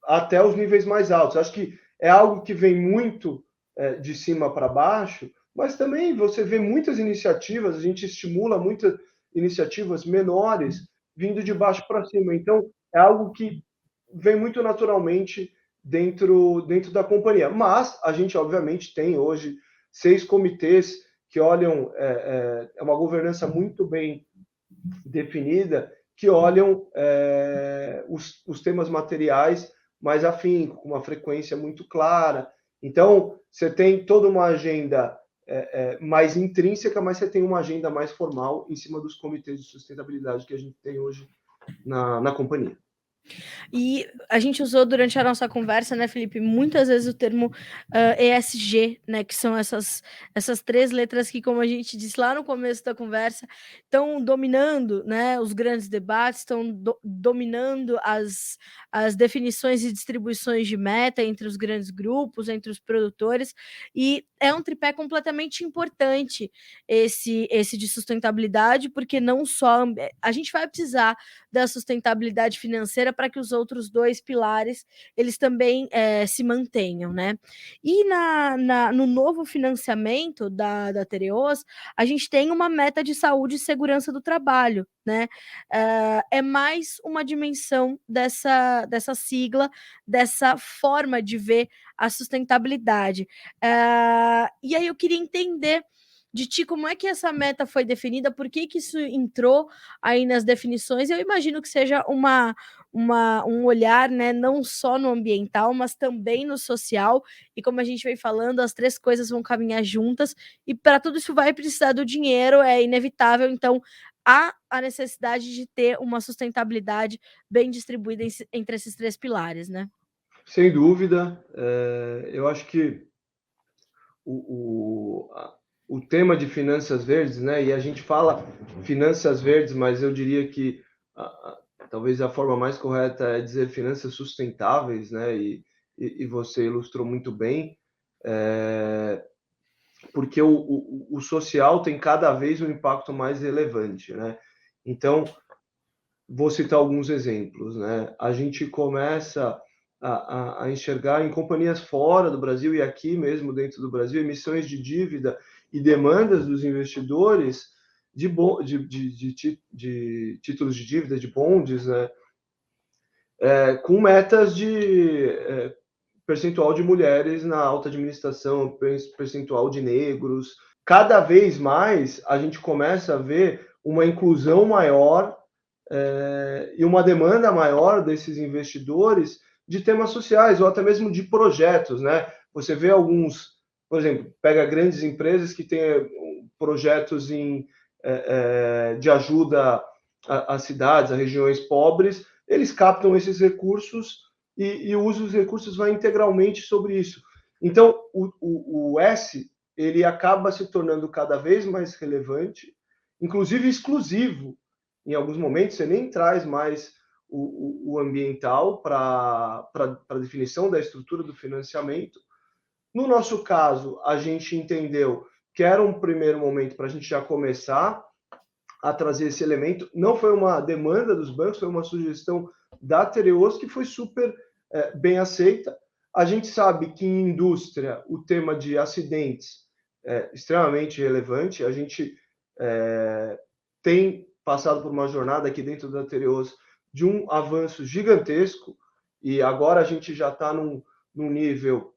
até os níveis mais altos. Acho que é algo que vem muito de cima para baixo, mas também você vê muitas iniciativas, a gente estimula muitas iniciativas menores vindo de baixo para cima. Então, é algo que vem muito naturalmente dentro da companhia. Mas a gente, obviamente, tem hoje 6 comitês que olham, é uma governança muito bem definida, que olham os temas materiais mais afinco, com uma frequência muito clara. Então, você tem toda uma agenda mais intrínseca, mas você tem uma agenda mais formal em cima dos comitês de sustentabilidade que a gente tem hoje na companhia. E a gente usou durante a nossa conversa, né, Felipe, muitas vezes o termo ESG, né, que são essas 3 letras que, como a gente disse lá no começo da conversa, estão dominando, né, os grandes debates, estão dominando as definições e distribuições de meta entre os grandes grupos, entre os produtores, e é um tripé completamente importante esse de sustentabilidade, porque não só a gente vai precisar da sustentabilidade financeira para que os outros 2 pilares eles também se mantenham, né? E no novo financiamento da Tereos, a gente tem uma meta de saúde e segurança do trabalho, né? É mais uma dimensão dessa sigla, dessa forma de ver a sustentabilidade. E aí eu queria entender de ti como é que essa meta foi definida, por que isso entrou aí nas definições. Eu imagino que seja um olhar, né, não só no ambiental, mas também no social, e como a gente vem falando, as 3 coisas vão caminhar juntas, e para tudo isso vai precisar do dinheiro, é inevitável, então há a necessidade de ter uma sustentabilidade bem distribuída entre esses 3 pilares, né? Sem dúvida, eu acho que o tema de finanças verdes, né? E a gente fala finanças verdes, mas eu diria que talvez a forma mais correta é dizer finanças sustentáveis, né? E você ilustrou muito bem, porque o social tem cada vez um impacto mais relevante, né? Então, vou citar alguns exemplos, né? A gente começa a enxergar em companhias fora do Brasil e aqui mesmo dentro do Brasil emissões de dívida e demandas dos investidores de títulos de dívida, de bonds, né? Com metas de percentual de mulheres na alta administração, percentual de negros. Cada vez mais a gente começa a ver uma inclusão maior e uma demanda maior desses investidores de temas sociais ou até mesmo de projetos, né? Você vê alguns, por exemplo, pega grandes empresas que têm projetos de ajuda às cidades, a regiões pobres, eles captam esses recursos e o uso dos recursos vai integralmente sobre isso. Então, o S ele acaba se tornando cada vez mais relevante, inclusive exclusivo. Em alguns momentos, você nem traz mais o ambiental para a definição da estrutura do financiamento. No nosso caso, a gente entendeu que era um primeiro momento para a gente já começar a trazer esse elemento. Não foi uma demanda dos bancos, foi uma sugestão da Tereos que foi super bem aceita. A gente sabe que em indústria o tema de acidentes é extremamente relevante. A gente tem passado por uma jornada aqui dentro da Tereos de um avanço gigantesco e agora a gente já está num nível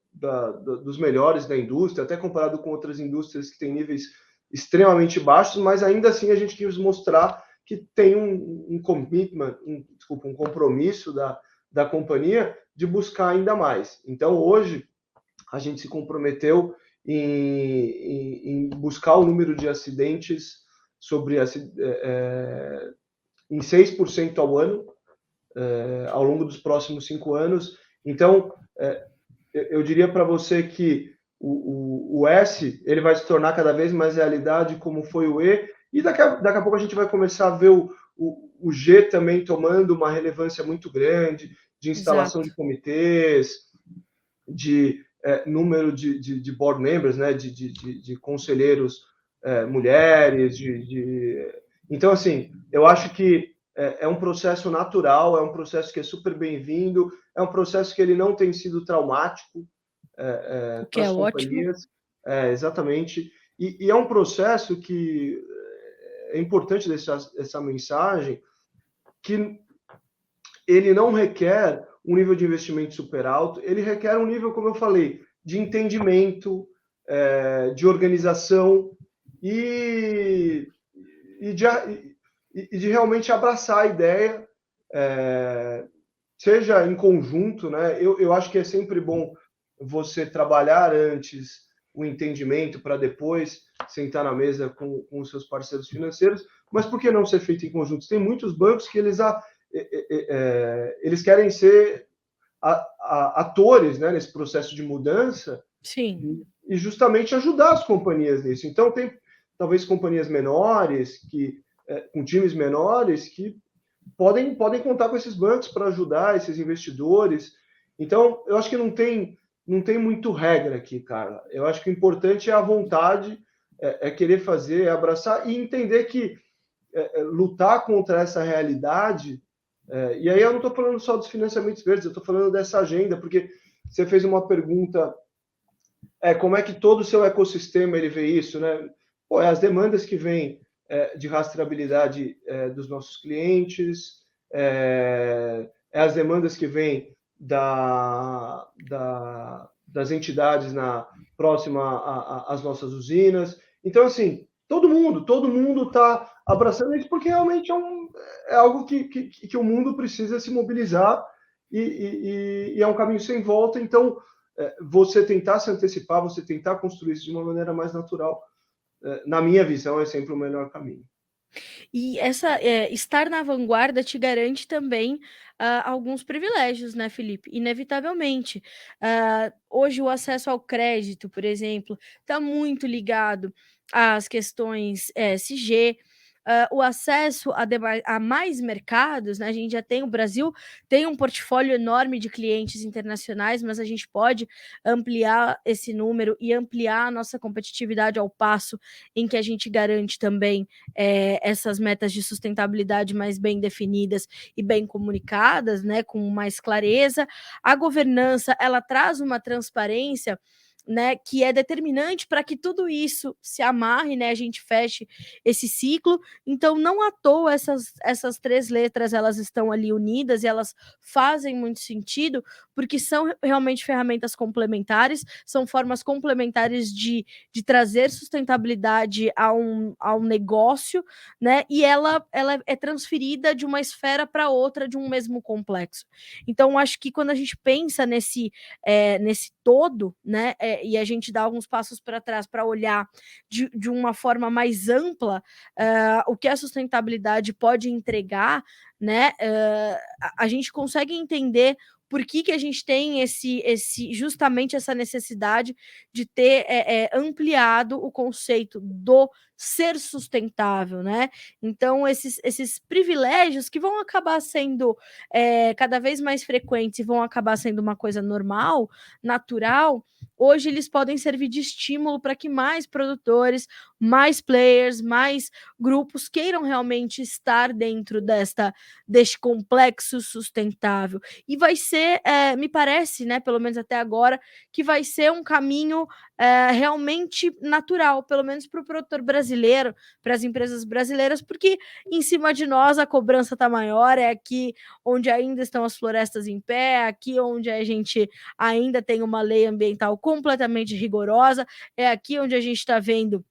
dos melhores da indústria, até comparado com outras indústrias que têm níveis extremamente baixos, mas ainda assim a gente quis mostrar que tem um commitment, um compromisso da companhia de buscar ainda mais. Então, hoje, a gente se comprometeu em buscar o número de acidentes em 6% ao ano, ao longo dos próximos 5 anos. Então, eu diria para você que o S ele vai se tornar cada vez mais realidade, como foi o E, e daqui a pouco a gente vai começar a ver o G também tomando uma relevância muito grande, de instalação Exato. de comitês, de número de board members, né, de conselheiros mulheres, então, assim, eu acho que é um processo natural, é um processo que é super bem-vindo, é um processo que ele não tem sido traumático O que para é as ótimo. companhias, exatamente, e é um processo que é importante deixar essa mensagem, que ele não requer um nível de investimento super alto, ele requer um nível, como eu falei, de entendimento, de organização e de realmente abraçar a ideia, seja em conjunto, né? Eu acho que é sempre bom você trabalhar antes o entendimento para depois sentar na mesa com os seus parceiros financeiros, mas por que não ser feito em conjunto? Tem muitos bancos que eles querem ser atores, né, nesse processo de mudança. Sim. E justamente ajudar as companhias nisso. Então, tem talvez companhias menores, com times menores, que podem contar com esses bancos para ajudar esses investidores. Então, eu acho que não tem muito regra aqui, cara. Eu acho que o importante é a vontade, querer fazer, é abraçar e entender que lutar contra essa realidade. E aí eu não estou falando só dos financiamentos verdes, eu estou falando dessa agenda, porque você fez uma pergunta, como é que todo o seu ecossistema ele vê isso, né? Pô, as demandas que vêm de rastreabilidade dos nossos clientes, as demandas que vêm das entidades próxima às nossas usinas. Então, assim, todo mundo está abraçando isso porque realmente é algo que o mundo precisa se mobilizar e é um caminho sem volta. Então, você tentar se antecipar, você tentar construir isso de uma maneira mais natural, na minha visão, é sempre o melhor caminho. E estar na vanguarda te garante também alguns privilégios, né, Felipe? Inevitavelmente. Hoje o acesso ao crédito, por exemplo, está muito ligado às questões ESG. O acesso a mais mercados, né? A gente já tem, o Brasil tem um portfólio enorme de clientes internacionais, mas a gente pode ampliar esse número e ampliar a nossa competitividade ao passo em que a gente garante também essas metas de sustentabilidade mais bem definidas e bem comunicadas, né, com mais clareza. A governança, ela traz uma transparência, né, que é determinante para que tudo isso se amarre, né, a gente feche esse ciclo. Então, não à toa essas três letras elas estão ali unidas e elas fazem muito sentido, porque são realmente ferramentas complementares, são formas complementares de trazer sustentabilidade a um negócio, né? E ela é transferida de uma esfera para outra de um mesmo complexo. Então, acho que quando a gente pensa nesse todo, né? E a gente dá alguns passos para trás para olhar de uma forma mais ampla o que a sustentabilidade pode entregar, né? A gente consegue entender por que a gente tem justamente essa necessidade de ter ampliado o conceito do ser sustentável, né? Então, esses privilégios que vão acabar sendo cada vez mais frequentes e vão acabar sendo uma coisa normal, natural, hoje eles podem servir de estímulo para que mais produtores, mais players, mais grupos queiram realmente estar dentro deste complexo sustentável. E vai ser, me parece, né, pelo menos até agora, que vai ser um caminho realmente natural, pelo menos para o produtor brasileiro, para as empresas brasileiras, porque em cima de nós a cobrança está maior, é aqui onde ainda estão as florestas em pé, aqui onde a gente ainda tem uma lei ambiental completamente rigorosa, é aqui onde a gente está vendo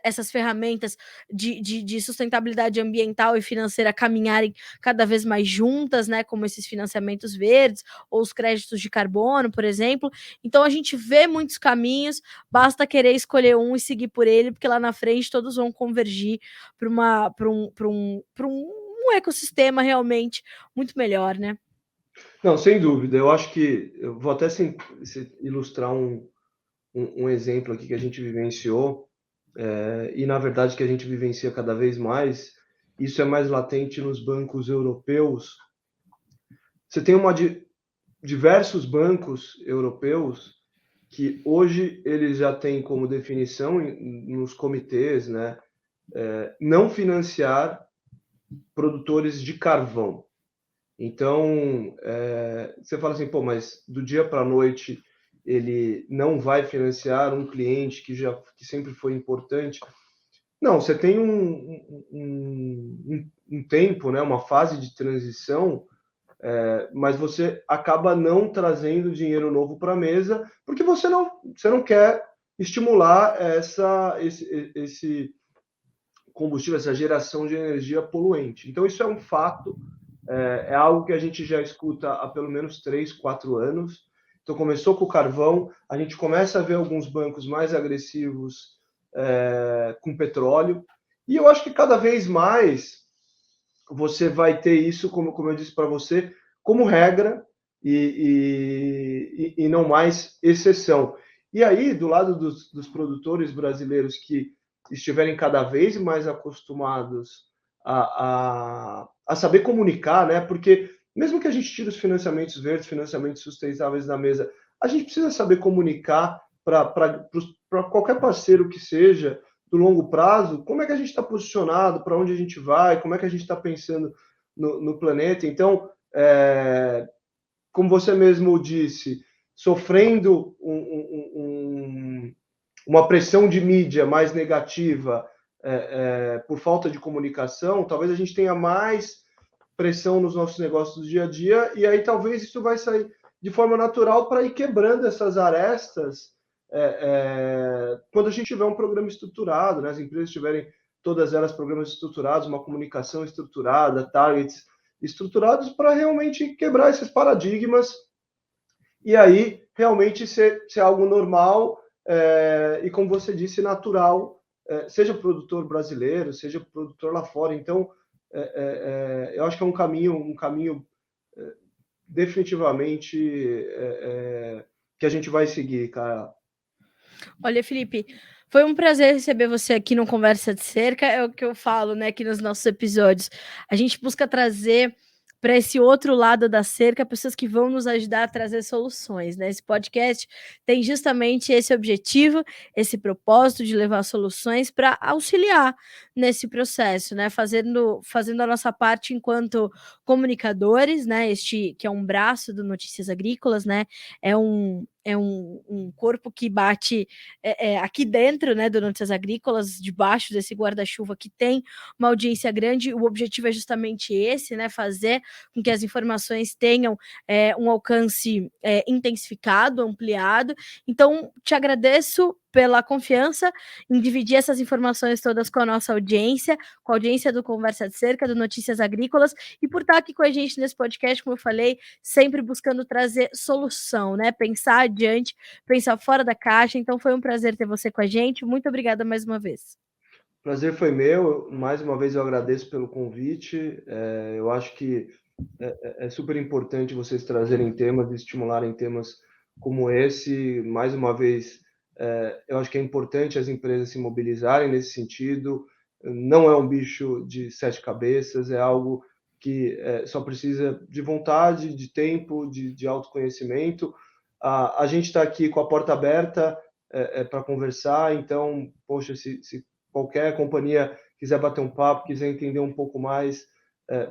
essas ferramentas de sustentabilidade ambiental e financeira caminharem cada vez mais juntas, né, como esses financiamentos verdes ou os créditos de carbono, por exemplo. Então a gente vê muitos caminhos, basta querer escolher um e seguir por ele, porque lá na frente todos vão convergir para um ecossistema realmente muito melhor, né? Não, sem dúvida. Eu acho que eu vou até ilustrar um exemplo aqui que a gente vivenciou, e na verdade que a gente vivencia cada vez mais. Isso é mais latente nos bancos europeus. Você tem diversos bancos europeus que hoje eles já têm como definição nos comitês, né, não financiar produtores de carvão. Então, você fala assim, pô, mas do dia para a noite ele não vai financiar um cliente que sempre foi importante. Não, você tem um tempo, né, uma fase de transição, mas você acaba não trazendo dinheiro novo para a mesa, porque você não quer estimular esse combustível, essa geração de energia poluente. Então, isso é um fato, é algo que a gente já escuta há pelo menos 3, 4 anos. Então, começou com o carvão, a gente começa a ver alguns bancos mais agressivos com petróleo, e eu acho que cada vez mais você vai ter isso, como eu disse para você, como regra e não mais exceção. E aí, do lado dos produtores brasileiros que estiverem cada vez mais acostumados a saber comunicar, né? Porque mesmo que a gente tire os financiamentos verdes, financiamentos sustentáveis da mesa, a gente precisa saber comunicar para qualquer parceiro que seja do longo prazo, como é que a gente está posicionado, para onde a gente vai, como é que a gente está pensando no planeta. Então, como você mesmo disse, sofrendo uma pressão de mídia mais negativa por falta de comunicação, talvez a gente tenha mais pressão nos nossos negócios do dia a dia, e aí talvez isso vai sair de forma natural para ir quebrando essas arestas quando a gente tiver um programa estruturado, né? As empresas tiverem todas elas programas estruturados, uma comunicação estruturada, targets estruturados para realmente quebrar esses paradigmas e aí realmente ser algo normal e, como você disse, natural seja produtor brasileiro, seja produtor lá fora. Então, eu acho que é um caminho definitivamente que a gente vai seguir, cara. Olha, Felipe, foi um prazer receber você aqui no Conversa de Cerca. É o que eu falo, né, aqui nos nossos episódios. A gente busca trazer para esse outro lado da cerca pessoas que vão nos ajudar a trazer soluções, né? Esse podcast tem justamente esse objetivo, esse propósito de levar soluções para auxiliar nesse processo, né? Fazendo a nossa parte enquanto comunicadores, né? Este que é um braço do Notícias Agrícolas, né? É um corpo que bate aqui dentro, né, do Notícias Agrícolas, debaixo desse guarda-chuva que tem uma audiência grande. O objetivo é justamente esse, né, fazer com que as informações tenham um alcance intensificado, ampliado. Então, te agradeço pela confiança em dividir essas informações todas com a nossa audiência, com a audiência do Conversa de Cerca, do Notícias Agrícolas, e por estar aqui com a gente nesse podcast, como eu falei, sempre buscando trazer solução, né? Pensar adiante, pensar fora da caixa. Então foi um prazer ter você com a gente. Muito obrigada mais uma vez. Prazer foi meu. Mais uma vez eu agradeço pelo convite. Eu acho que é super importante vocês trazerem temas e estimularem temas como esse. Mais uma vez, eu acho que é importante as empresas se mobilizarem nesse sentido. Não é um bicho de 7 cabeças, é algo que só precisa de vontade, de tempo, de autoconhecimento. A gente está aqui com a porta aberta para conversar, então, poxa, se qualquer companhia quiser bater um papo, quiser entender um pouco mais,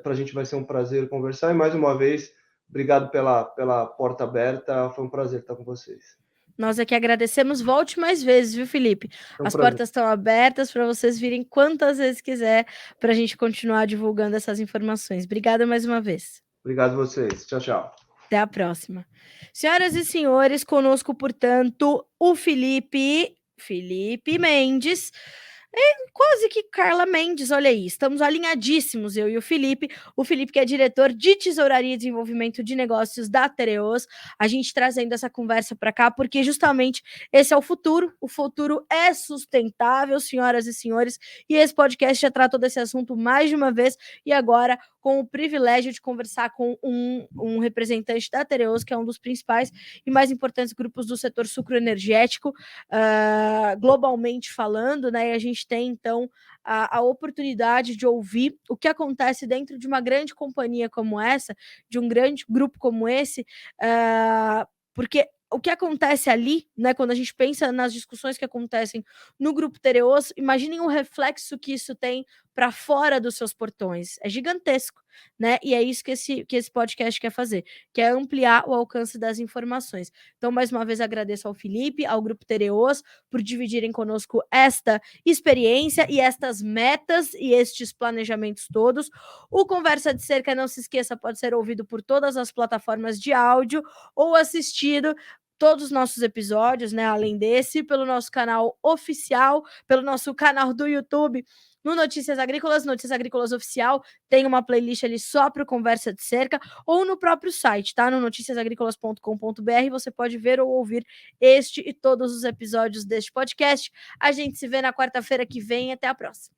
para a gente vai ser um prazer conversar. E mais uma vez, obrigado pela porta aberta, foi um prazer estar com vocês. Nós aqui agradecemos. Volte mais vezes, viu, Felipe? As portas estão abertas para vocês virem quantas vezes quiser para a gente continuar divulgando essas informações. Obrigada mais uma vez. Obrigado a vocês. Tchau, tchau. Até a próxima. Senhoras e senhores, conosco, portanto, o Felipe Mendes. Quase que Carla Mendes, olha aí, estamos alinhadíssimos, eu e o Felipe que é diretor de Tesouraria e Desenvolvimento de Negócios da Tereos, a gente trazendo essa conversa para cá, porque justamente esse é o futuro é sustentável, senhoras e senhores, e esse podcast já tratou desse assunto mais de uma vez, e agora com o privilégio de conversar com um representante da Tereos, que é um dos principais e mais importantes grupos do setor sucroenergético, globalmente falando, né, e a gente tem, então, a oportunidade de ouvir o que acontece dentro de uma grande companhia como essa, de um grande grupo como esse, porque o que acontece ali, né, quando a gente pensa nas discussões que acontecem no Grupo Tereos, imaginem o reflexo que isso tem para fora dos seus portões. É gigantesco, né? E é isso que esse podcast quer fazer, que é ampliar o alcance das informações. Então, mais uma vez, agradeço ao Felipe, ao Grupo Tereos, por dividirem conosco esta experiência e estas metas e estes planejamentos todos. O Conversa de Cerca, não se esqueça, pode ser ouvido por todas as plataformas de áudio ou assistido todos os nossos episódios, né, além desse, pelo nosso canal oficial, pelo nosso canal do YouTube, no Notícias Agrícolas Oficial, tem uma playlist ali só para o Conversa de Cerca, ou no próprio site, tá? No noticiasagricolas.com.br, você pode ver ou ouvir este e todos os episódios deste podcast. A gente se vê na quarta-feira que vem, até a próxima.